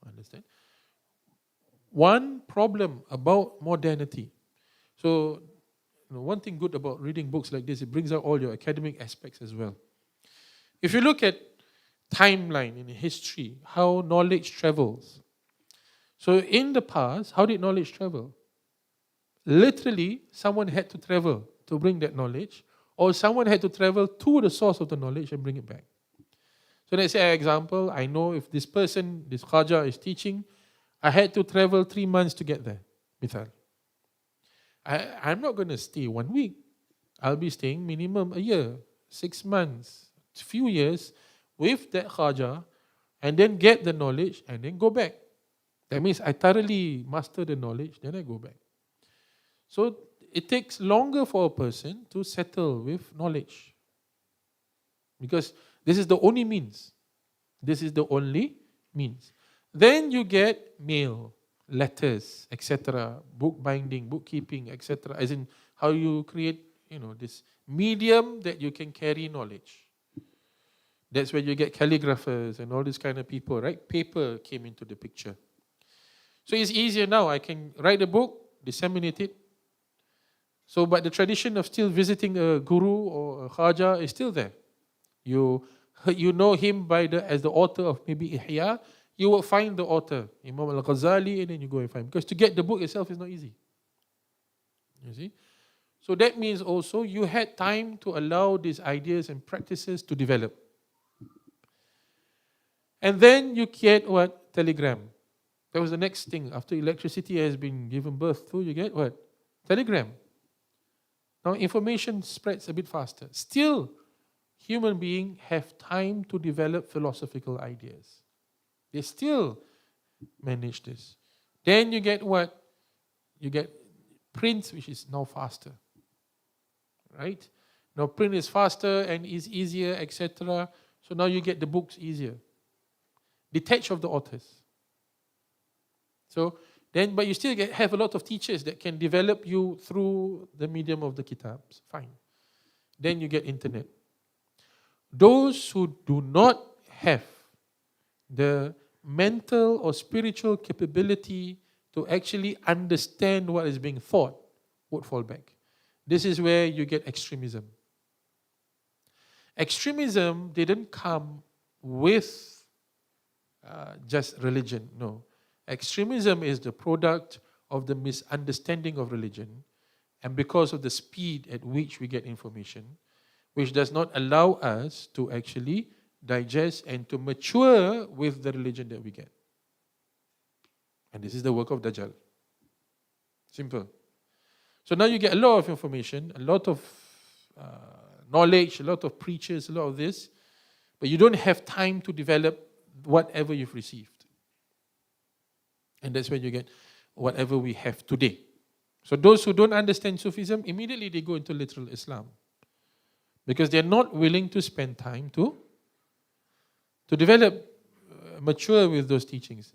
Understand? One problem about modernity. So, one thing good about reading books like this, it brings out all your academic aspects as well. If you look at timeline in history, how knowledge travels. So in the past, how did knowledge travel? Literally, someone had to travel to bring that knowledge, or someone had to travel to the source of the knowledge and bring it back. So let's say, for example, I know if this person, this Khaja is teaching, I had to travel 3 months to get there. Mithal. I'm not going to stay 1 week. I'll be staying minimum a year, 6 months, a few years with that Khaja, and then get the knowledge and then go back. That means I thoroughly master the knowledge, then I go back. So it takes longer for a person to settle with knowledge. Because this is the only means. This is the only means. Then you get mail, letters, etc., book binding, bookkeeping, etc. As in how you create, this medium that you can carry knowledge. That's where you get calligraphers and all these kind of people, right? Paper came into the picture. So it's easier now. I can write a book, disseminate it. So, but the tradition of still visiting a guru or a Khaja is still there. You know him as the author of maybe Ihya, you will find the author, Imam al-Ghazali, and then you go and find him. Because to get the book itself is not easy. You see? So that means also you had time to allow these ideas and practices to develop. And then you get what? Telegram. That was the next thing. After electricity has been given birth to, you get what? Telegram. Now information spreads a bit faster. Still, human beings have time to develop philosophical ideas. They still manage this. Then you get what? You get print, which is now faster. Right? Now print is faster and is easier, etc. So now you get the books easier. Detached of the authors. So then, but you still have a lot of teachers that can develop you through the medium of the kitabs. Fine. Then you get internet. Those who do not have the mental or spiritual capability to actually understand what is being thought would fall back. This is where you get extremism. Extremism didn't come with just religion, no. Extremism is the product of the misunderstanding of religion, and because of the speed at which we get information, which does not allow us to actually digest and to mature with the religion that we get. And this is the work of Dajjal. Simple. So now you get a lot of information, a lot of knowledge, a lot of preachers, a lot of this, but you don't have time to develop whatever you've received. And that's when you get whatever we have today. So those who don't understand Sufism, immediately they go into literal Islam. Because they're not willing to spend time to develop, mature with those teachings.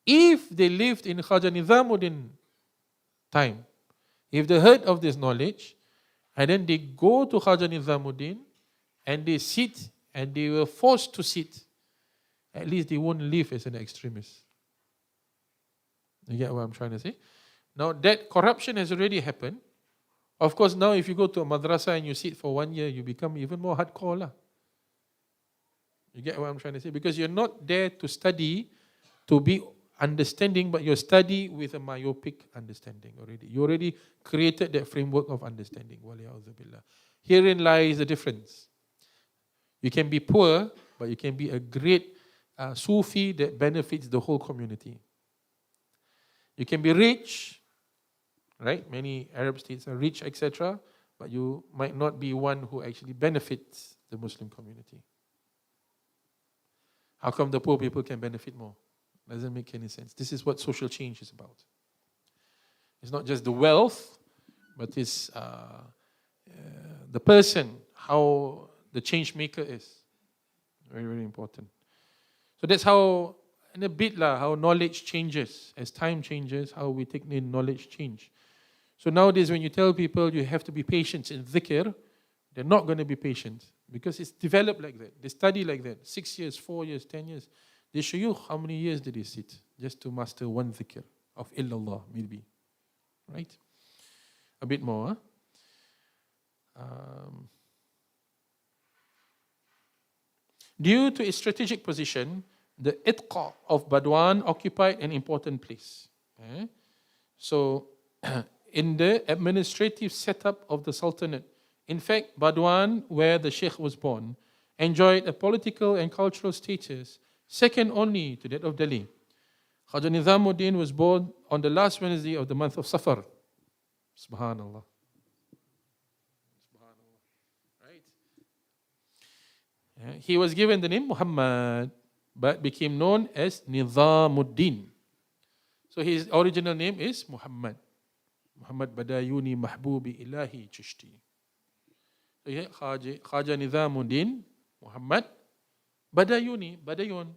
If they lived in Khaja Nizamuddin time, if they heard of this knowledge, and then they go to Khaja Nizamuddin, and they sit, and they were forced to sit, at least they won't live as an extremist. You get what I'm trying to say? Now that corruption has already happened. Of course, now if you go to a madrasa and you sit for 1 year, you become even more hardcore lah. You get what I'm trying to say? Because you're not there to study, to be understanding, but you study with a myopic understanding already. You already created that framework of understanding. Herein lies the difference. You can be poor, but you can be a great Sufi that benefits the whole community. You can be rich, right? Many Arab states are rich, etc., but you might not be one who actually benefits the Muslim community. How come the poor people can benefit more? Doesn't make any sense. This is what social change is about. It's not just the wealth, but it's the person, how the change maker is. Very, very important. So that's how, in a bit, how knowledge changes. As time changes, how we take in knowledge change. So nowadays when you tell people you have to be patient in dhikr, they're not going to be patient because it's developed like that. They study like that. 6 years, 4 years, 10 years. The shuyukh, how many years did he sit just to master one dhikr of illallah, maybe? Right? A bit more. Due to its strategic position, the itqa of Badwan occupied an important place. So, in the administrative setup of the Sultanate, in fact, Badwan, where the Sheikh was born, enjoyed a political and cultural status second only to that of Delhi. Khaja Nizamuddin was born on the last Wednesday of the month of Safar. Subhanallah. Right? He was given the name Muhammad, but became known as Nizamuddin. So his original name is Muhammad. Muhammad Badayuni Mahbubi Ilahi Chishti. So Khaja Nizamuddin Muhammad Badayuni, Badayun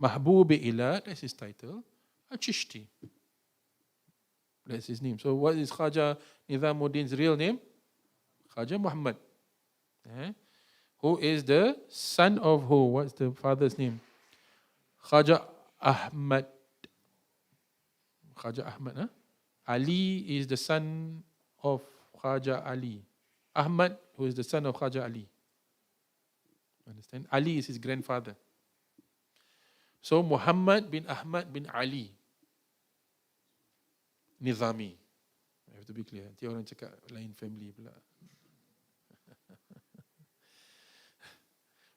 Mahbubi Ilah, that's his title, Chishti. That's his name. So what is Khaja Nizamuddin's real name? Khaja Muhammad. Who is the son of who? What's the father's name? Khaja Ahmad. Khaja Ahmad. Ali is the son of Khaja Ali. Ahmad, who is the son of Khaja Ali. Understand? Ali is his grandfather. So Muhammad bin Ahmad bin Ali Nizami. I have to be clear. Nanti orang cakap lain family pula.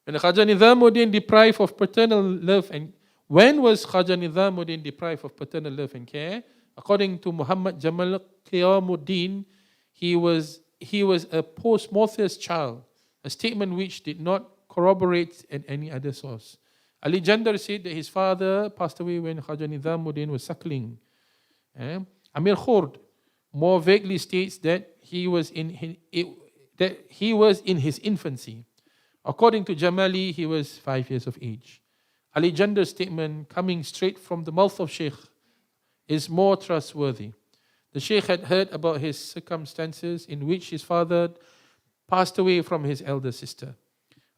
When Khaja Nizamuddin deprived of paternal love and when was Khaja Nizamuddin deprived of paternal love and care? According to Muhammad Jamal Qiyamuddin, he was a post-Morpheus child, a statement which did not corroborate in any other source. Ali Jandar said that his father passed away when Khaja Nizamuddin was suckling. Amir Khord more vaguely states that he was in his infancy. According to Jamali, he was 5 years of age. Ali Jandar's statement, coming straight from the mouth of Sheikh, is more trustworthy. The Sheikh had heard about his circumstances in which his father passed away from his elder sister.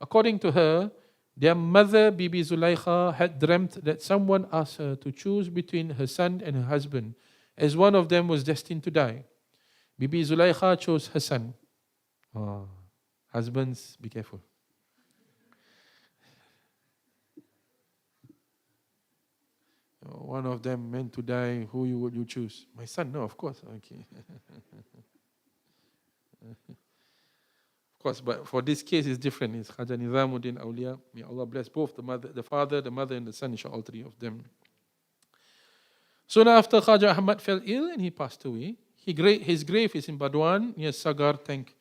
According to her, their mother, Bibi Zulaikha, had dreamt that someone asked her to choose between her son and her husband, as one of them was destined to die. Bibi Zulaikha chose her son. Husbands, be careful. One of them meant to die. Who would you choose? My son? No, of course. Okay. Of course, but for this case, it's different. It's Khaja Nizamuddin Awliya. May Allah bless both the father, the mother, and the son, inshallah, all three of them. Soon after, Khaja Ahmad fell ill and he passed away. His grave is in Badwan near Sagar Tank.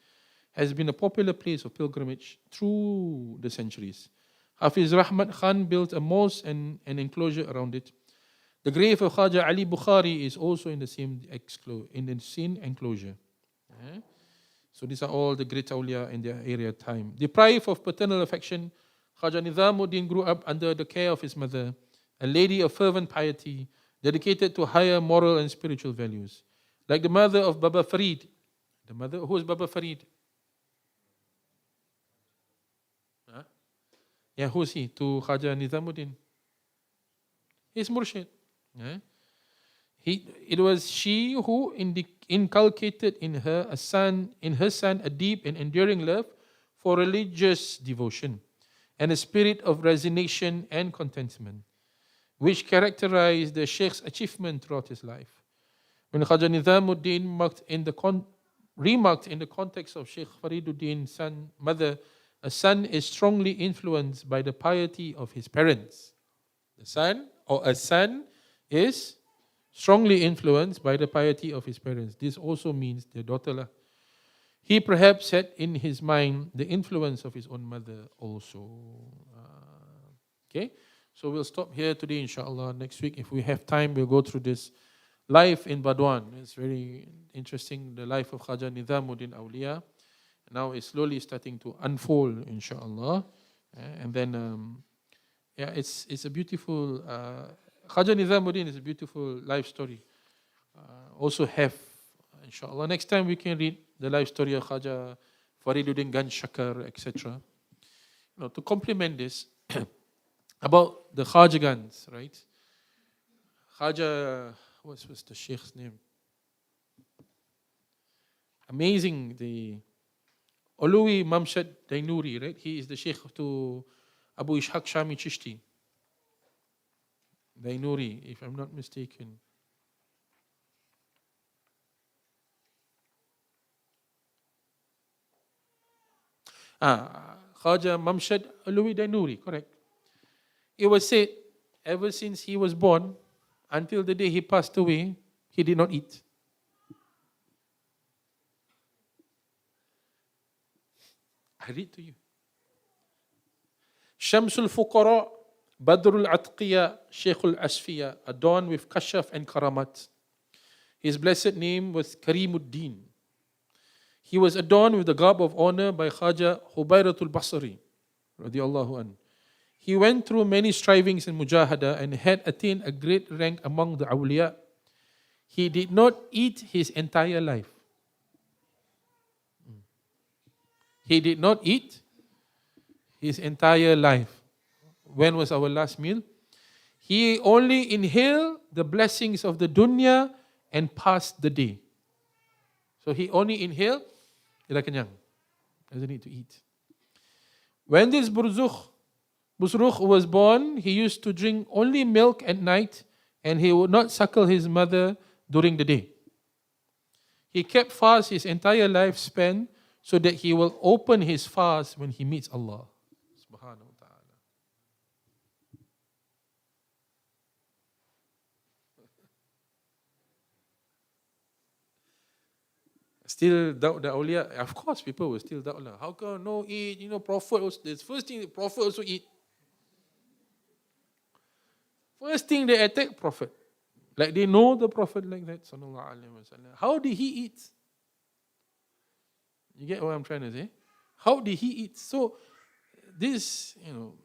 Has been a popular place of pilgrimage through the centuries. Hafiz Rahmat Khan built a mosque and an enclosure around it. The grave of Khaja Ali Bukhari is also in the same enclosure. So these are all the great awliya in their area time. Deprived of paternal affection, Khaja Nizamuddin grew up under the care of his mother, a lady of fervent piety, dedicated to higher moral and spiritual values. Like the mother of Baba Farid. Who is Baba Farid? Who is he? To Khaja Nizamuddin. He's Murshid. It was she who inculcated in her son a deep and enduring love for religious devotion and a spirit of resignation and contentment, which characterized the Sheikh's achievement throughout his life. When Khaja Nizamuddin remarked in the context of Sheikh Fariduddin's mother, a son is strongly influenced by the piety of his parents. A son is strongly influenced by the piety of his parents. This also means their daughter. He perhaps had in his mind the influence of his own mother also. Okay, so we'll stop here today, inshallah. Next week, if we have time, we'll go through this life in Badwan. It's very interesting, the life of Khaja Nizamuddin Awliya. Now it's slowly starting to unfold, inshallah. And then, it's a beautiful, Khaja Nizamuddin is a beautiful life story. Also have, inshallah, next time we can read the life story of Khaja Fariduddin Ganj Shakar, etc. To complement this, about the Khajagans, right? Khaja, what was the Sheikh's name? Amazing, the 𝗠𝘂𝗵𝗶𝗆 Dainuri, right? He is the Sheikh to Abu Ishaq Shami Chishti. Dainuri, if I'm not mistaken. Khaja Mamshad Alwi Dainuri, correct. It was said, ever since he was born, until the day he passed away, he did not eat. I read to you. Shamsul Fuqara, Badrul Atqiya, Sheikhul Asfiya, adorned with kashaf and karamat. His blessed name was Karimuddin. He was adorned with the garb of honor by Khaja Hubayratul Basri, radiallahu anhu. He went through many strivings in mujahada and had attained a great rank among the awliya. He did not eat his entire life. He did not eat his entire life. When was our last meal? He only inhaled the blessings of the dunya and passed the day. So he only inhaled, ila kenyang. Doesn't need to eat. When this Busrukh was born, he used to drink only milk at night and he would not suckle his mother during the day. He kept fast his entire lifespan so that he will open his fast when he meets Allah. Subhanahu wa ta'ala. Still doubt the awliya? Of course, people will still doubt. How come no eat? Prophet was the first thing the Prophet also eat. First thing they attack Prophet. Like they know the Prophet like that. Sallallahu Alaihi Wasallam. How did he eat? You get what I'm trying to say? How did he eat? So this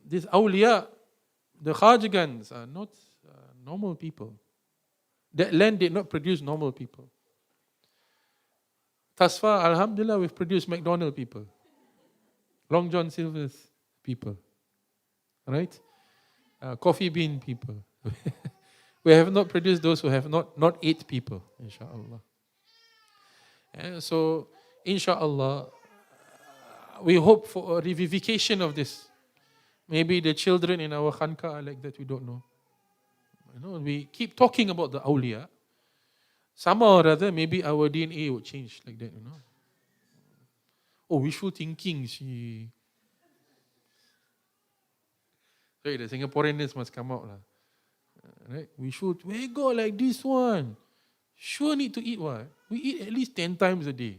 awliya, the Khajagans are not normal people. That land did not produce normal people. Thus far, alhamdulillah, we've produced McDonald people. Long John Silver's people. Right? Coffee bean people. We have not produced those who have not ate people, inshallah. And so, inshallah, we hope for a revivification of this. Maybe the children in our khanqa are like that, we don't know. We keep talking about the awliya. Somehow or other, maybe our DNA would change like that, Oh, wishful thinking, Sorry, the Singaporeans must come out. Right? We should, where go like this one? Sure need to eat what? We eat at least 10 times a day.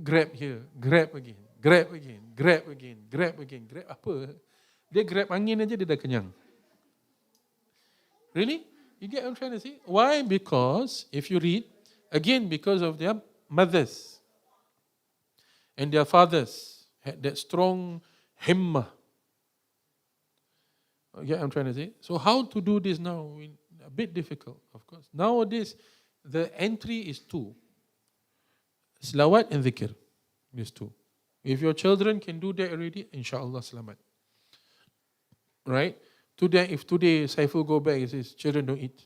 Grab here, grab again, grab again, grab again, grab again, grab apa? Dia grab angin aja dia dah kenyang. Really? You get what I'm trying to say? Why? Because if you read, again because of their mothers and their fathers had that strong himmah. You get what I'm trying to say? So how to do this now? A bit difficult, of course. Nowadays, the entry is 2. Salawat and dhikr. These 2. If your children can do that already, inshallah, salamat. Right? If today Saiful go back, he says, children don't eat.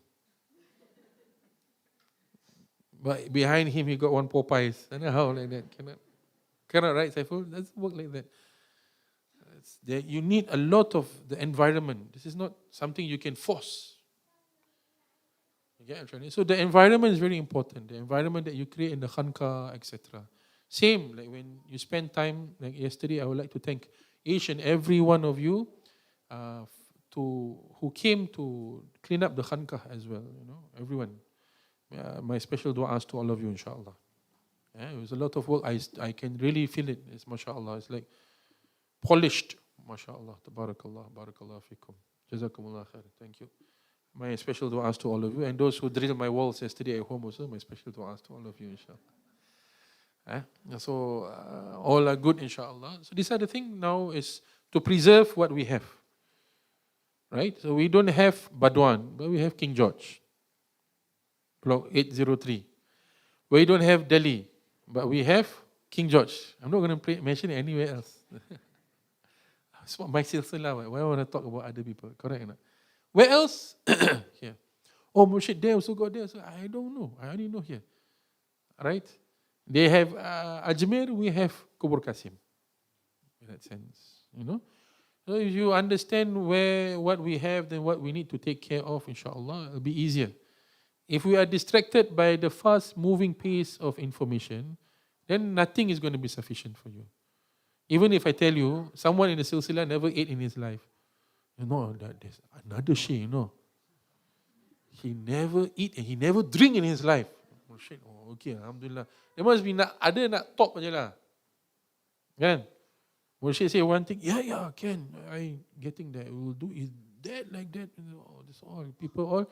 But behind him, he got 1 Popeyes. I don't know how like that. Cannot, right, Saiful? Doesn't work like that. You need a lot of the environment. This is not something you can force. You get what I'm trying to say? So the environment is very important. The environment that you create in the khanqa, etc. Same, like when you spend time, like yesterday, I would like to thank each and every one of you who came to clean up the khanqa as well. Everyone. My special du'as to all of you, inshallah. It was a lot of work. I can really feel it. It's mashallah. It's like polished. MashaAllah. Tabarakallah. Barakallah fikum. Jazakumullah khair. Thank you. My special du'as to all of you. And those who drilled my walls yesterday at home also, my special du'as to all of you, inshallah. So, all are good, inshallah. So, this other thing now is to preserve what we have. Right? So, we don't have Badwan, but we have King George. Block 803. We don't have Delhi, but we have King George. I'm not going to mention it anywhere else. It's not my silsilah. Why would I talk about other people? Correct or not? Where else? Here. Oh, Murshid, they also got there. So I don't know. I only know here. Right? They have Ajmer, we have 𝗠𝘂𝗵𝗆𝗍𝗂𝗶. In that sense. You know? So if you understand what we have, then what we need to take care of, inshallah, it'll be easier. If we are distracted by the fast moving pace of information, then nothing is going to be sufficient for you. Even if I tell you, someone in the silsilah never ate in his life. You know, that there's another shaykh, you know. He never eat and he never drink in his life. Oh, shit. Oh, okay, alhamdulillah. There must be ada nak talk je lah. Kan? Murshid say one thing, yeah, can. I getting that. We will do is that like that. This all people all.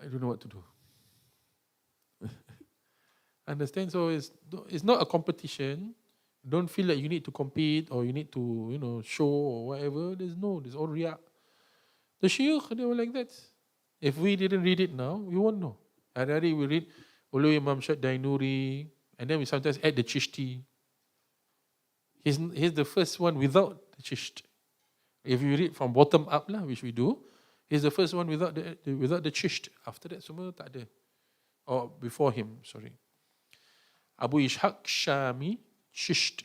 I don't know what to do. Understand? So it's not a competition. Don't feel like you need to compete or you need to show or whatever. There's all riya. The shiuch, they were like that. If we didn't read it now, we won't know. Hari-hari we read 𝗠𝘂𝗵𝗆𝗍𝗂𝗶 Dainuri, and then we sometimes add the Chishti. He's the first one without the Chisht. If you read from bottom up lah, which we do, he's the first one without the Chisht. After that, semua tak ada. Or before him, sorry. Abu Ishaq Shami Chisht.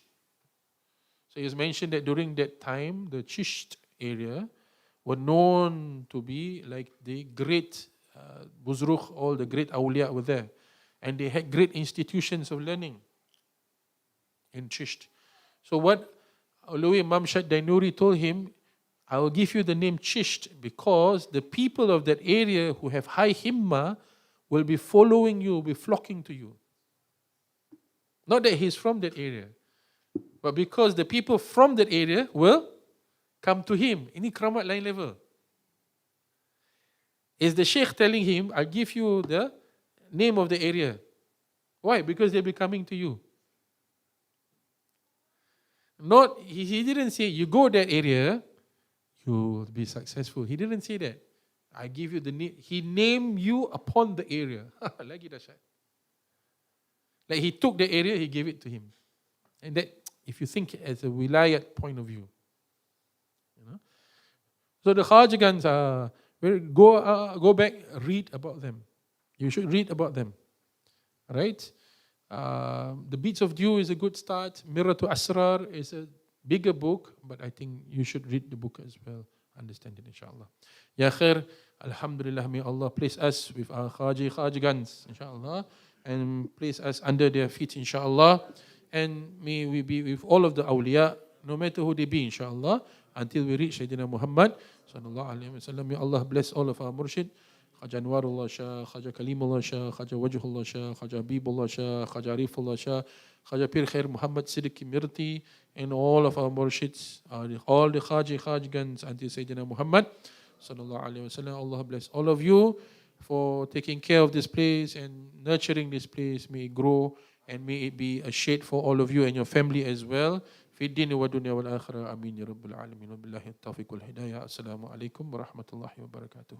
So it's mentioned that during that time, the Chisht area were known to be like the great Buzrukh, all the great awliya were there. And they had great institutions of learning in Chisht. So what 𝗠𝘂𝗵𝗆𝗍𝗂𝗶 Dainuri told him, I will give you the name Chisht because the people of that area who have high himma will be following you, will be flocking to you. Not that he's from that area, but because the people from that area will come to him. Ini keramat lain level. Is the sheikh telling him, I'll give you the name of the area. Why? Because they'll be coming to you. Not, he didn't say, you go that area, you will be successful. He didn't say that. I give you the name. He named you upon the area. Lagi dahsyat. Like he took the area, he gave it to him. And that, if you think as a wilayat point of view. So the Khajigans are, go back, read about them. You should read about them. Right? The Beads of Dew is a good start. Miratu Asrar is a bigger book, but I think you should read the book as well. Understand it, inshallah. Ya khair, alhamdulillah, may Allah place us with our Khajigans, inshallah, and place us under their feet, inshallah. And may we be with all of the awliya, no matter who they be, inshallah, until we reach Sayyidina Muhammad, sallallahu alayhi wa sallam. May Allah bless all of our murshid. Khaja Anwarullah Shah, Khaja Kalimullah Shah, Khaja Wajhullah Shah, Khaja Habibullah Shah, Khaja Arifullah Shah, Khaja Pir Khair Muhammad Siddiqui Mirti, and all of our murshids, all the Khajigans until Sayyidina Muhammad sallallahu alaihi wasallam. Allah bless all of you for taking care of this place and nurturing this place. May it grow and may it be a shade for all of you and your family as well. في الدين والدنيا والآخرة آمين يا رب العالمين وبالله التوفيق والهداية. السلام عليكم ورحمة الله وبركاته.